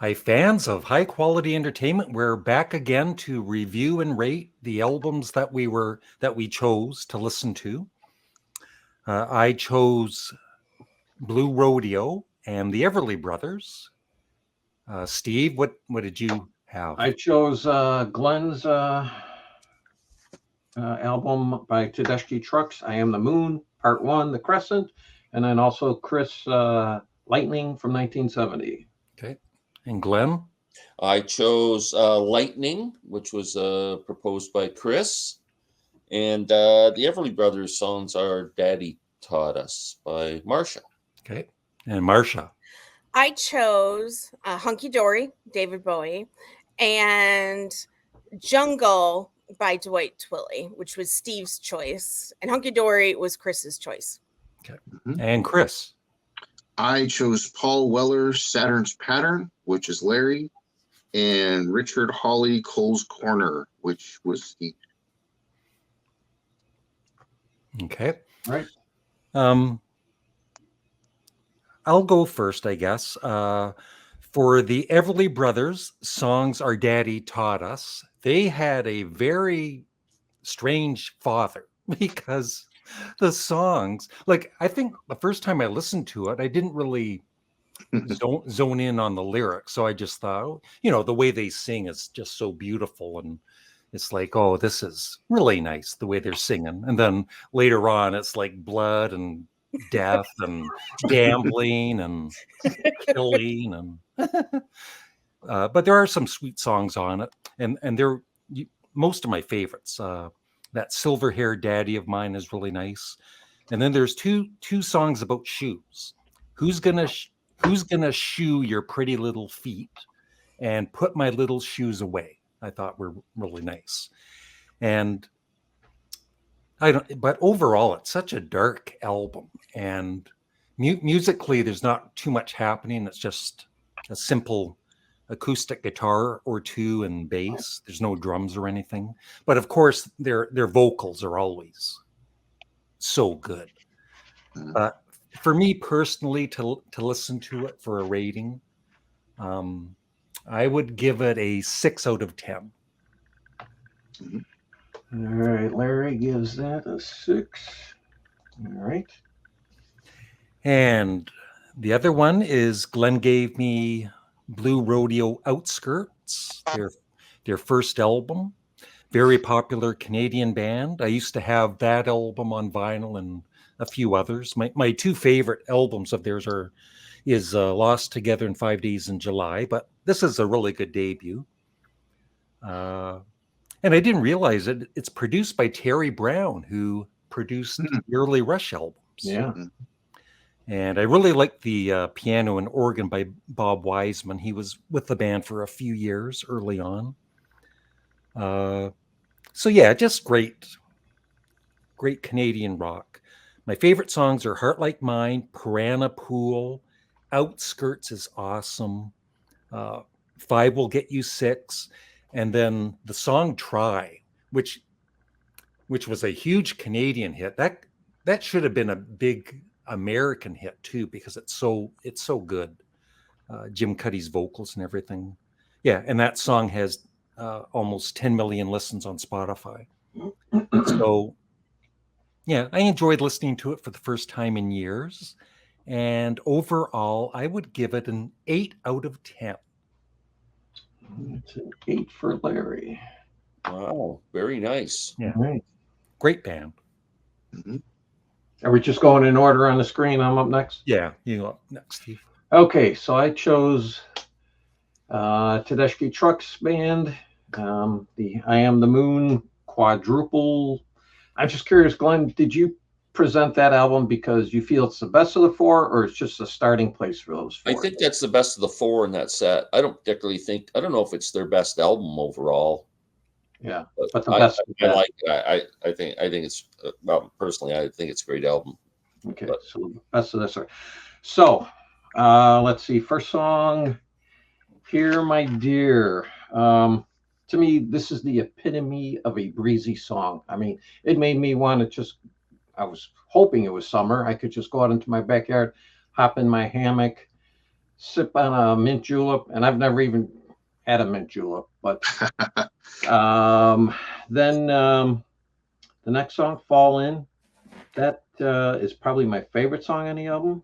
Hi, fans of high quality entertainment. We're back again to review and rate the albums that we chose to listen to. I chose Blue Rodeo and the Everly Brothers. Steve, what did you have? I chose Glenn's album by Tedeschi Trucks, I Am the Moon, Part 1, The Crescent, and then also Chris Lightning from 1970. Okay, and Glenn? I chose Lightning, which was proposed by Chris. And the Everly Brothers songs are Daddy Taught Us by Marsha. Okay, and Marsha? I chose Hunky Dory, David Bowie, and Jungle by Dwight Twilley, which was Steve's choice. And Hunky Dory was Chris's choice. Okay, and Chris? I chose Paul Weller's Saturn's Pattern, which is Larry, and Richard Hawley Cole's Corner, which was Steve. Okay. Right. I'll go first, I guess. For the Everly Brothers, songs Our Daddy Taught Us, they had a very strange father because the songs, like, I think the first time I listened to it, I didn't really zone in on the lyrics. So I just thought, the way they sing is just so beautiful. And it's like, oh, this is really nice, the way they're singing. And then later on, it's like blood and death and gambling and killing. And but there are some sweet songs on it. And they're most of my favorites. That Silver Hair Daddy of Mine is really nice. And then there's two songs about shoes. Who's gonna shoe your pretty little feet and put my little shoes away? I thought were really nice. And but overall, it's such a dark album. And musically, there's not too much happening. It's just a simple acoustic guitar or two and bass. There's no drums or anything. But of course, their vocals are always so good. For me personally, to listen to it for a rating, I would give it a 6 out of 10. All right, Larry gives that a 6. All right. And the other one is Glenn gave me Blue Rodeo Outskirts, their first album. Very popular Canadian band. I used to have that album on vinyl and a few others. My two favorite albums of theirs is Lost Together in 5 Days in July, but this is a really good debut. And I didn't realize it. It's produced by Terry Brown, who produced the early Rush albums. Yeah. And I really like the piano and organ by Bob Wiseman. He was with the band for a few years early on. So yeah, just great Canadian rock. My favorite songs are Heart Like Mine, Piranha Pool, Outskirts is awesome. 5 Will Get You 6. And then the song Try, which was a huge Canadian hit. That should have been a big American hit too, because it's so good. Jim Cuddy's vocals and everything. Yeah, and that song has almost 10 million listens on Spotify. So yeah, I enjoyed listening to it for the first time in years. And overall, I would give it an 8 out of 10. It's an 8 for Larry. Wow, very nice. Yeah, Right. Great band. Are we just going in order on the screen? I'm up next? Yeah, you up next, Steve. Okay, so I chose Tedeschi Trucks Band, the I Am the Moon quadruple. I'm just curious, Glenn, did you present that album because you feel it's the best of the 4, or it's just a starting place for those 4? I think that's the best of the 4 in that set. I don't know if it's their best album overall. Yeah, but the best. I think it's personally, I think it's a great album. Okay, so the best of this. So let's see. First song, Here, My Dear. To me, this is the epitome of a breezy song. I mean, it made me want to I was hoping it was summer. I could just go out into my backyard, hop in my hammock, sip on a mint julep, and I've never even had a mint julep. But then the next song, Fall In, that is probably my favorite song on the album.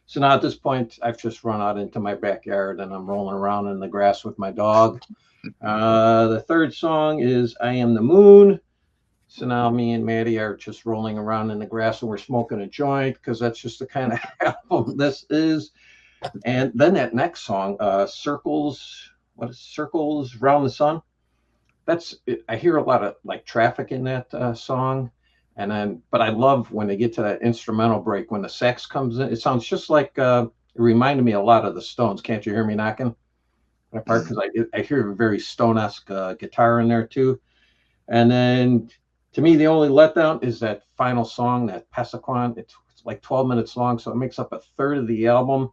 So now at this point, I've just run out into my backyard and I'm rolling around in the grass with my dog. The third song is I Am the Moon. So now me and Maddie are just rolling around in the grass and we're smoking a joint because that's just the kind of album this is. And then that next song, Circles Round the Sun. I hear a lot of like traffic in that song. But I love when they get to that instrumental break when the sax comes in. It sounds just like it reminded me a lot of the Stones. Can't you hear me knocking? That part, because I hear a very Stone-esque guitar in there too. And then to me, the only letdown is that final song, that Passaquan. It's like 12 minutes long, so it makes up a third of the album,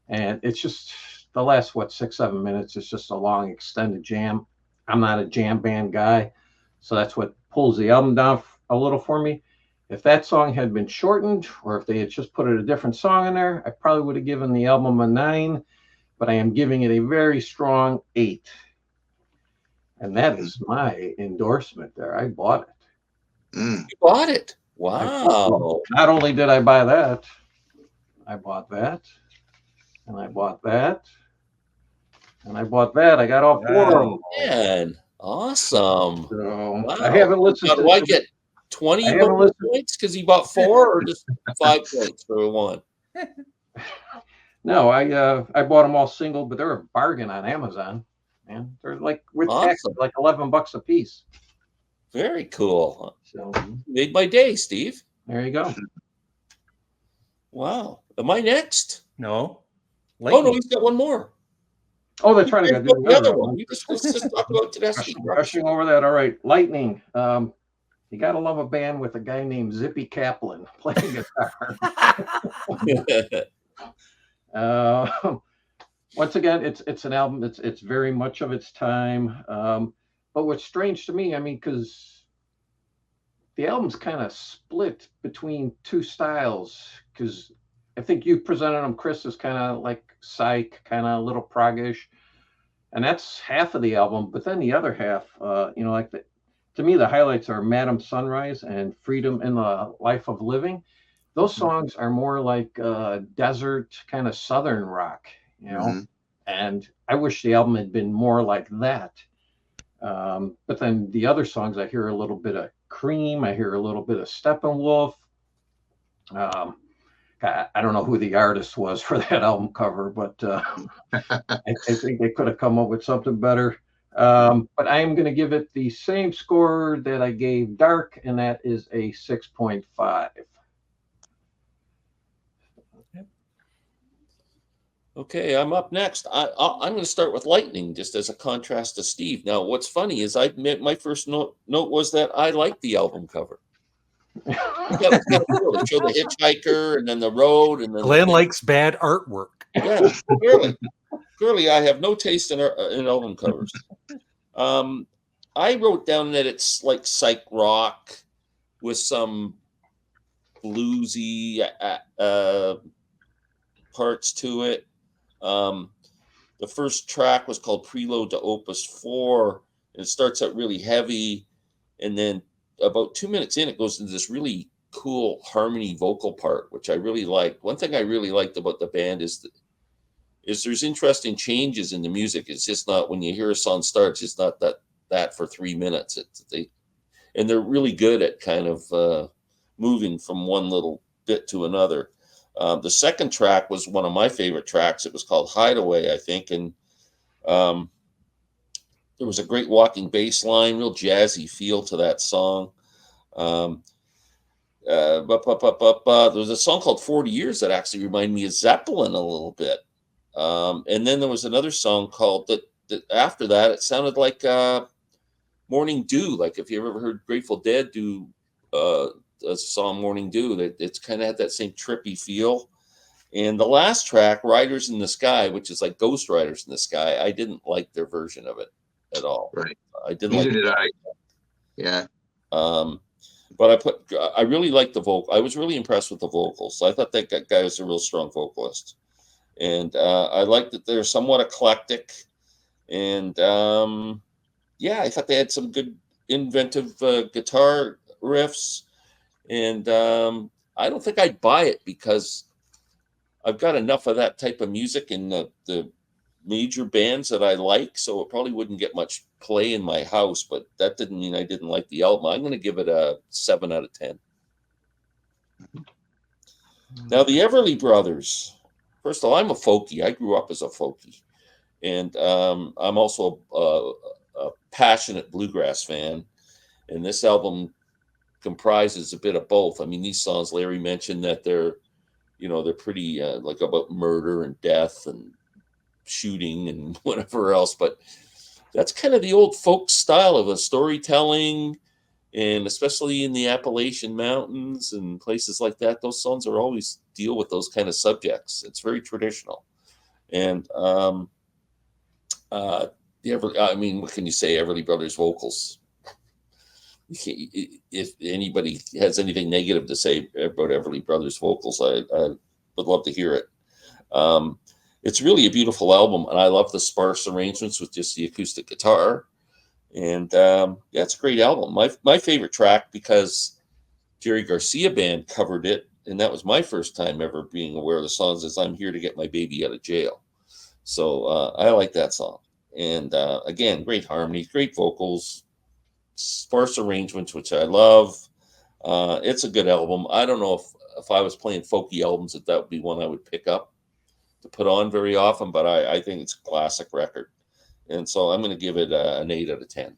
and it's just the last 6-7 minutes. It's just a long extended jam. I'm not a jam band guy, so that's what pulls the album down a little for me. If that song had been shortened, or if they had just put a different song in there, I probably would have given the album a 9, but I am giving it a very strong 8. And that is my endorsement there. I bought it. You bought it. Wow. Not only did I buy that, I bought that, and I bought that, and I bought that. I got all 4 of them. Man, awesome. So Wow. I haven't listened now, to do I get 20 points because you bought 4 or just 5 points for 1? No, I bought them all single, but they're a bargain on Amazon, man. They're like with tax, like $11 a piece. Very cool. So made my day, Steve. There you go. Wow. Am I next? No. Oh no, he's got one more. Oh, that's right. I got to do the other one. Let's just talk about Teski. Rushing over that. All right, Lightning. You gotta love a band with a guy named Zippy Kaplan playing guitar. Once again, it's an album. It's very much of its time. But what's strange to me, I mean, because the album's kind of split between 2 styles. Because I think you presented them, Chris, as kind of like psych, kind of a little proggish, and that's half of the album. But then the other half, to me, the highlights are Madam Sunrise and Freedom in the Life of Living. Those songs are more like desert kind of southern rock, and I wish the album had been more like that. But then the other songs, I hear a little bit of Cream, I hear a little bit of Steppenwolf. I don't know who the artist was for that album cover, but I think they could have come up with something better. But I am going to give it the same score that I gave Dark, and that is a 6.5. Okay, I'm up next. I'm going to start with Lightning, just as a contrast to Steve. Now, what's funny is my first note was that I liked the album cover. It showed the hitchhiker and then the road, and then Glenn likes bad artwork. Yeah, clearly, I have no taste in album covers. I wrote down that it's like psych rock with some bluesy parts to it. The first track was called Prelude to Opus 4, and it starts out really heavy, and then about 2 minutes in, it goes into this really cool harmony vocal part, which I really liked. One thing I really liked about the band is there's interesting changes in the music. It's just not, when you hear a song start, it's not that for 3 minutes. They're really good at kind of moving from one little bit to another. The second track was one of my favorite tracks. It was called Hideaway, I think, and there was a great walking bass line, real jazzy feel to that song. There was a song called 40 Years that actually reminded me of Zeppelin a little bit. And then there was another song called that after that, it sounded like Morning Dew. Like if you ever heard Grateful Dead do a song Morning Dew, it's kind of had that same trippy feel. And the last track, Riders in the Sky, which is like Ghost Riders in the Sky, I didn't like their version of it at all. Right. I didn't Neither like did I. Yeah. But I really liked the vocal. I was really impressed with the vocals. So I thought that guy was a real strong vocalist. And I like that they're somewhat eclectic. And yeah, I thought they had some good inventive guitar riffs. And I don't think I'd buy it because I've got enough of that type of music in the major bands that I like, so it probably wouldn't get much play in my house, but that didn't mean I didn't like the album. I'm going to give it a 7 out of 10. Now, the Everly Brothers. First of all, I'm a folkie. I grew up as a folkie. And I'm also a passionate bluegrass fan. And this album comprises a bit of both. I mean, these songs, Larry mentioned that they're pretty like about murder and death and shooting and whatever else, but that's kind of the old folk style of a storytelling, and especially in the Appalachian Mountains and places like that, those songs are always deal with those kind of subjects. It's very traditional. And what can you say? Everly Brothers vocals. If anybody has anything negative to say about Everly Brothers vocals, I would love to hear it. It's really a beautiful album, and I love the sparse arrangements with just the acoustic guitar. And yeah, it's a great album. My favorite track, because Jerry Garcia Band covered it, and that was my first time ever being aware of the songs, is I'm Here to Get My Baby Out of Jail. So I like that song. And again, great harmony, great vocals, sparse arrangements, which I love. It's a good album. I don't know if I was playing folky albums, that would be one I would pick up to put on very often, but I think it's a classic record. And so I'm going to give it an 8 out of 10.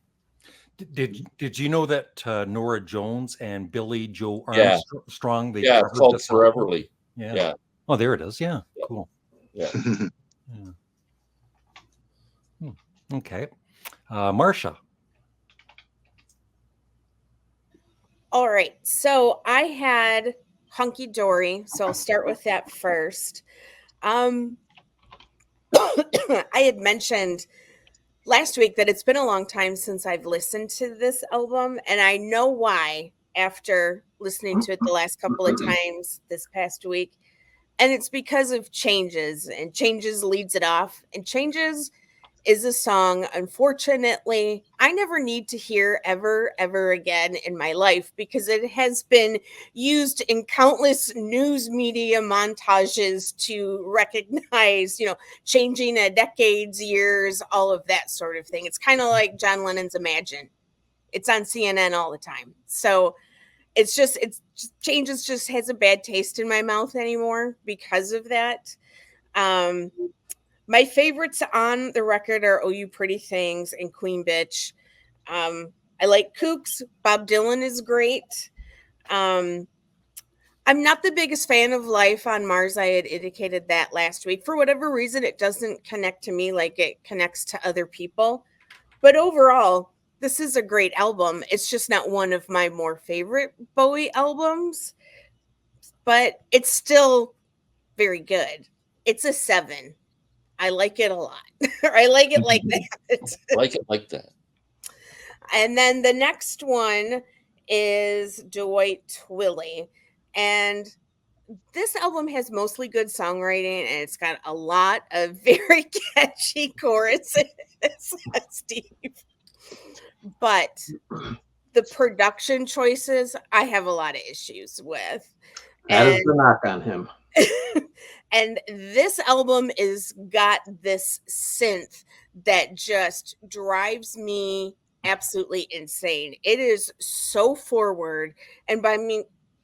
Did you know that Nora Jones and Billy Joe Yeah. Armstrong? They Yeah, covered it's called this song? Foreverly. Yeah. Yeah. Oh, there it is. Yeah. Yeah. Cool. Yeah. Yeah. Okay. Marcia. All right. So I had Hunky Dory. So I'll start with that first. I had mentioned last week that it's been a long time since I've listened to this album, and I know why after listening to it the last couple of times this past week. And it's because of Changes, and Changes leads it off. And Changes is a song, unfortunately, I never need to hear ever again in my life, because it has been used in countless news media montages to recognize, changing a decades, years, all of that sort of thing. It's kind of like John Lennon's Imagine. It's on CNN all the time. So Changes just has a bad taste in my mouth anymore because of that. My favorites on the record are Oh You Pretty Things and Queen Bitch. I like Kooks. Bob Dylan is great. I'm not the biggest fan of Life on Mars. I had indicated that last week. For whatever reason, it doesn't connect to me like it connects to other people. But overall, this is a great album. It's just not one of my more favorite Bowie albums, but it's still very good. It's a 7. I like it a lot. Or I like it like that. Like it like that. And then the next one is Dwight Twilley. And this album has mostly good songwriting, and it's got a lot of very catchy choruses, Steve. But the production choices, I have a lot of issues with. That is the knock on him. And this album is got this synth that just drives me absolutely insane. It is so forward, and I mean,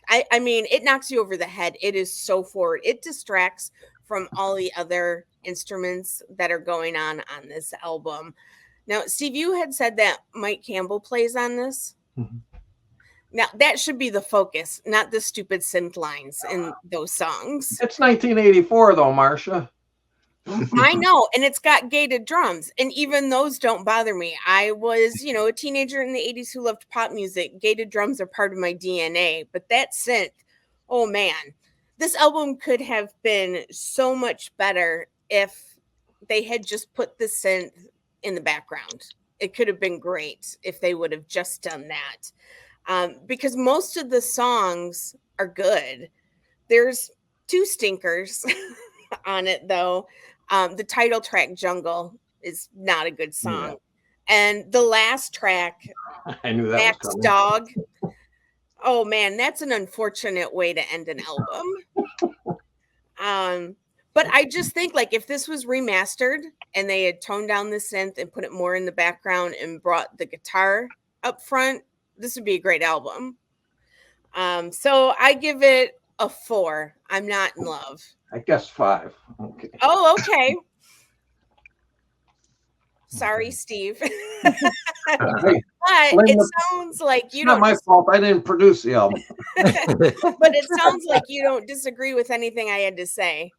it knocks you over the head. It is so forward. It distracts from all the other instruments that are going on this album. Now, Steve, you had said that Mike Campbell plays on this. Mm-hmm. Now, that should be the focus, not the stupid synth lines in those songs. It's 1984, though, Marcia. I know, and it's got gated drums, and even those don't bother me. I was, a teenager in the 80s who loved pop music. Gated drums are part of my DNA, but that synth, oh man. This album could have been so much better if they had just put the synth in the background. It could have been great if they would have just done that. Because most of the songs are good. There's 2 stinkers. on it though. The title track "Jungle" is not a good song, Yeah. and the last track, I knew that "Max was coming. Dog." Oh man, that's an unfortunate way to end an album. But I just think like if this was remastered and they had toned down the synth and put it more in the background and brought the guitar up front, this would be a great album. So I give it a 4. I'm not in love. I guess 5. Okay. Oh, okay. Sorry, Steve. Hey, But blame it the- sounds like it's you not don't my fault. I didn't produce the album. but it sounds like you don't disagree with anything I had to say.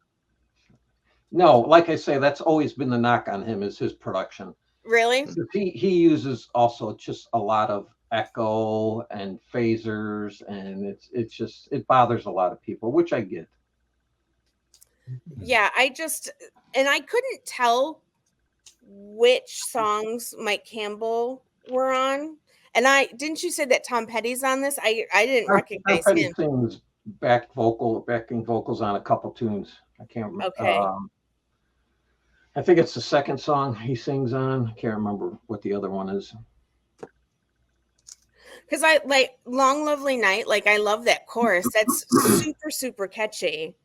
No, like I say, that's always been the knock on him is his production. Really? He uses also just a lot of echo and phasers, and it bothers a lot of people, which I get. Yeah, I couldn't tell which songs Mike Campbell were on. And didn't you say that Tom Petty's on this? I didn't recognize Petty him. sings backing vocals on a couple tunes. I can't remember. Okay. I think it's the second song he sings on. I can't remember what the other one is. Because I like Long Lovely Night, like I love that chorus. That's super, super catchy.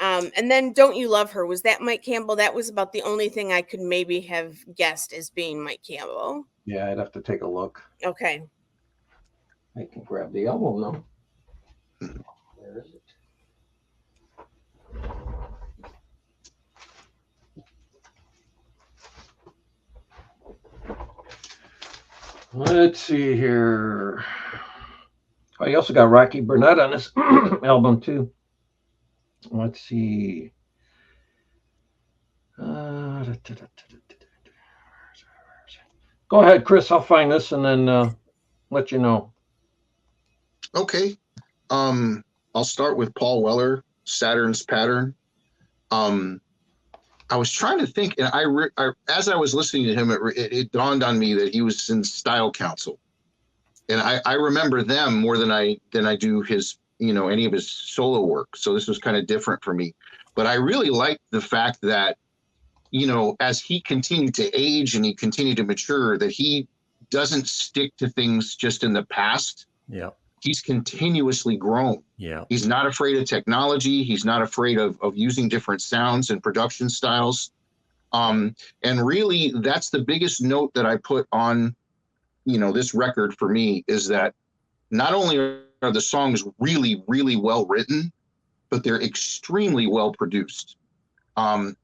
And then Don't You Love Her? Was that Mike Campbell? That was about the only thing I could maybe have guessed as being Mike Campbell. Yeah, I'd have to take a look. Okay. I can grab the album now. Where is it? Let's see here. Oh, you also got Rocky Burnett on this album too. Let's see. Go ahead, Chris. I'll find this and then let you know. Okay. I'll start with Paul Weller, Saturn's Pattern. I was trying to think, and as I was listening to him, it dawned on me that he was in Style Council, and I remember them more than I do his, any of his solo work. So this was kind of different for me, but I really liked the fact that, as he continued to age and he continued to mature, that he doesn't stick to things just in the past. Yeah. He's continuously grown. Yeah. He's not afraid of technology. He's not afraid of using different sounds and production styles. And really, that's the biggest note that I put on, this record for me, is that not only are the songs really, really well written, but they're extremely well produced. The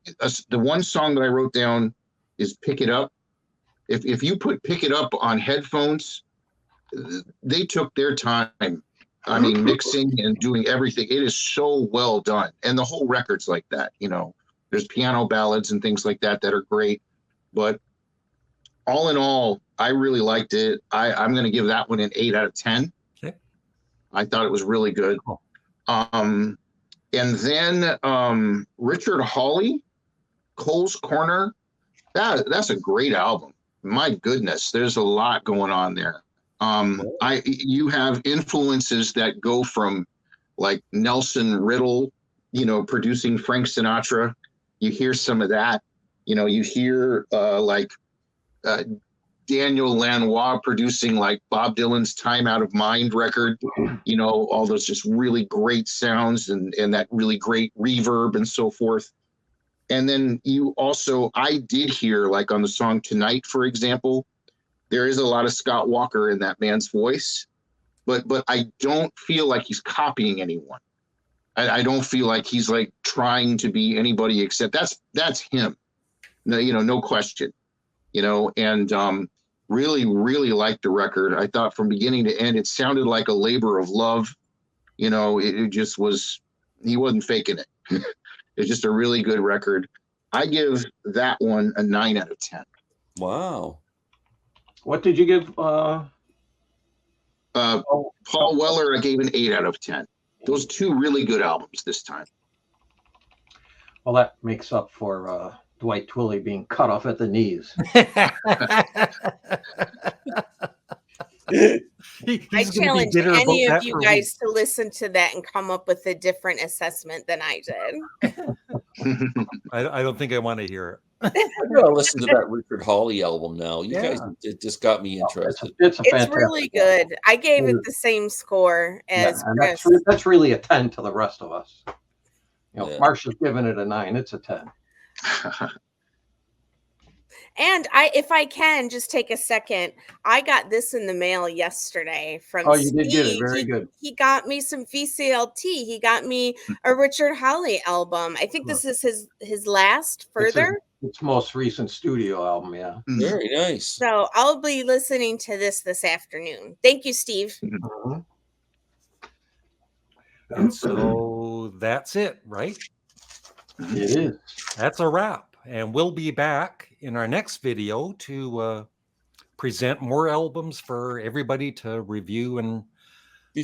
one song that I wrote down is Pick It Up. If you put Pick It Up on headphones, they took their time. I mean, mixing and doing everything. It is so well done. And the whole record's like that. There's piano ballads and things like that are great. But all in all, I really liked it. I'm going to give that one an 8 out of 10. Okay. I thought it was really good. Cool. And then Richard Hawley, Cole's Corner. That's a great album. My goodness, there's a lot going on there. You have influences that go from like Nelson Riddle, producing Frank Sinatra. You hear some of that. You hear Daniel Lanois producing like Bob Dylan's Time Out of Mind record. All those just really great sounds and that really great reverb and so forth. And then I did hear, like on the song Tonight, for example, there is a lot of Scott Walker in that man's voice, but I don't feel like he's copying anyone. I don't feel like he's like trying to be anybody except that's him. No, no question. And really, really liked the record. I thought from beginning to end, it sounded like a labor of love. It just was. He wasn't faking it. It's just a really good record. I give that one a 9 out of 10. Wow. What did you give? Paul Weller, I gave an 8 out of 10. Those two really good albums this time. Well, that makes up for Dwight Twilley being cut off at the knees. I challenge any of you guys to listen to that and come up with a different assessment than I did. I don't think I want to hear it. I gotta listen to that Richard Hawley album now. You guys, Yeah. it just got me It's interested. it's a It's fantastic really album. good. I gave It it is. the same score Yeah, as and Chris. that's really a 10 to the rest of us. You know, Yeah. Marsha's giving it a 9. It's a 10. And if I can just take a second, I got this in the mail yesterday from Oh, you did get it. Steve. Very good. He got me some VCLT. He got me a Richard Hawley album. I think this is his last further. It's most recent studio album, yeah. Very nice. So I'll be listening to this afternoon. Thank you, Steve. Mhm. And so that's it, right? It is. That's a wrap. And we'll be back in our next video to present more albums for everybody to review and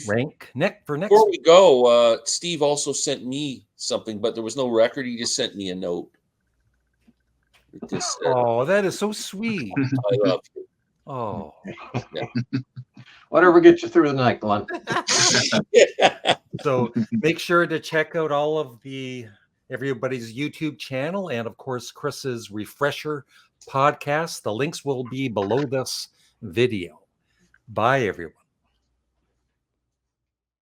rank for next. Before we go, Steve also sent me something, but there was no record. He just sent me a note. It just said, Oh, that is so sweet. I love you. Oh, Whatever gets you through the night, Glenn. so make sure to check out all of everybody's YouTube channel and of course Chris's Refresher podcast. The links will be below this video. Bye, everyone.